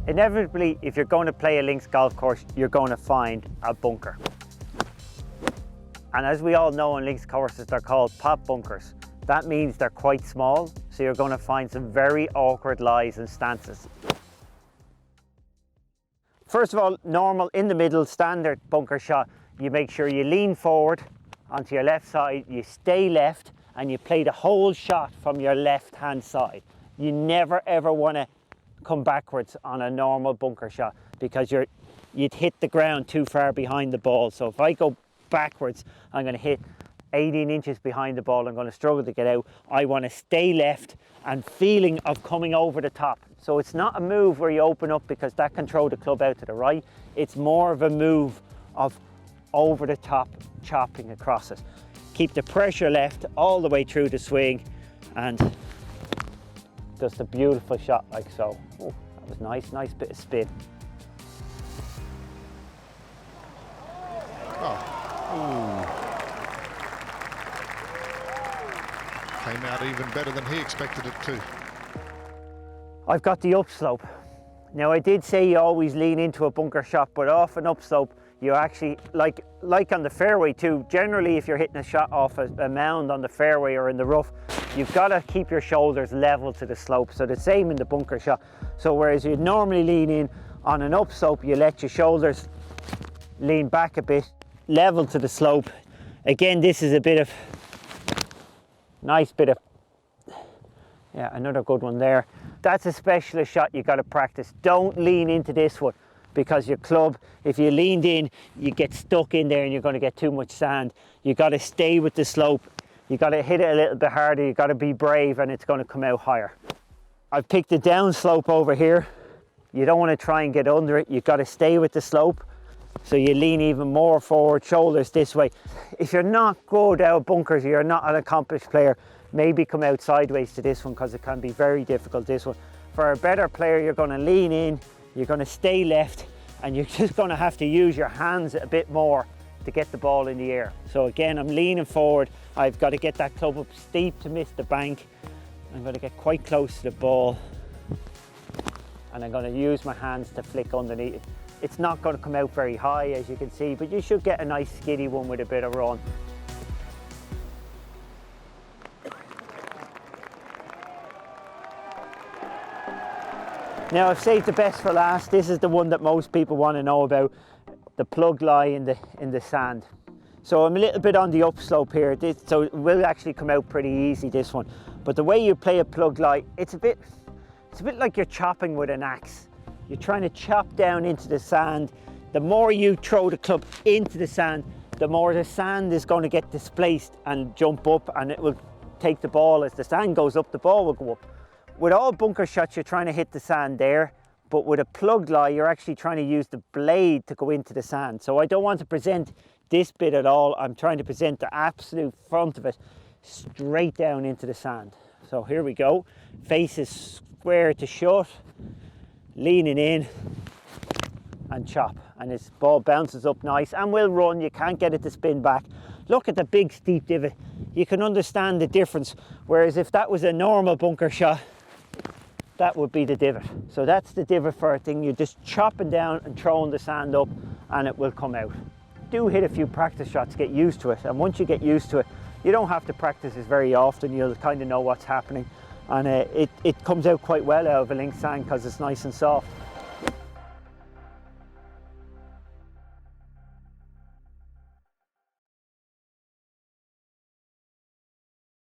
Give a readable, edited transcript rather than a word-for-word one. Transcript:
Inevitably, if you're going to play a links golf course, you're going to find a bunker. And as we all know on links courses, they're called pop bunkers. That means they're quite small, so you're going to find some very awkward lies and stances. First of all, normal in the middle standard bunker shot, you make sure you lean forward onto your left side, you stay left, and you play the whole shot from your left hand side. You never ever want to come backwards on a normal bunker shot because you'd hit the ground too far behind the ball. So if I go backwards, I'm going to hit 18 inches behind the ball. I'm going to struggle to get out. I want to stay left and feeling of coming over the top. So it's not a move where you open up because that can throw the club out to the right. It's more of a move of over the top, chopping across it. Keep the pressure left all the way through the swing, and just a beautiful shot like so. Oh, that was nice bit of spin. Came out even better than he expected it to. I've got the upslope. Now I did say you always lean into a bunker shot, but off an upslope, you actually, like on the fairway too, generally if you're hitting a shot off a mound on the fairway or in the rough, you've got to keep your shoulders level to the slope. So the same in the bunker shot. So whereas you'd normally lean in on an upslope, you let your shoulders lean back a bit, level to the slope. Again, this is a bit of, nice bit of, yeah, another good one there. That's a specialist shot you got to practice. Don't lean into this one, because your club, if you leaned in, you get stuck in there and you're going to get too much sand. You got to stay with the slope. You got to hit it a little bit harder. You got to be brave, and it's going to come out higher. I've picked the down slope over here. You don't want to try and get under it. You got to stay with the slope. So you lean even more forward, shoulders this way. If you're not good out bunkers, you're not an accomplished player, maybe come out sideways to this one because it can be very difficult, this one. For a better player, you're going to lean in, you're going to stay left, and you're just going to have to use your hands a bit more to get the ball in the air. So again, I'm leaning forward. I've got to get that club up steep to miss the bank. I'm going to get quite close to the ball, and I'm going to use my hands to flick underneath it. It's not going to come out very high, as you can see, but you should get a nice skiddy one with a bit of run. Now I've saved the best for last. This is the one that most people want to know about, the plug lie in the sand. So I'm a little bit on the upslope here, so it will actually come out pretty easy, this one. But the way you play a plug lie, it's a bit like you're chopping with an axe. You're trying to chop down into the sand. The more you throw the club into the sand, the more the sand is going to get displaced and jump up, and it will take the ball. As the sand goes up, the ball will go up. With all bunker shots, you're trying to hit the sand there, but with a plug lie, you're actually trying to use the blade to go into the sand. So I don't want to present this bit at all. I'm trying to present the absolute front of it straight down into the sand. So here we go. Face is square to shut, leaning in and chop, and this ball bounces up nice and will run. You can't get it to spin back. Look at the big steep divot. You can understand the difference. Whereas if that was a normal bunker shot, that would be the divot. So that's the divot for a thing. You're just chopping down and throwing the sand up, and it will come out. Do hit a few practice shots, get used to it, and once you get used to it, you don't have to practice this very often. You'll kind of know what's happening, and it comes out quite well out of a links sand because it's nice and soft.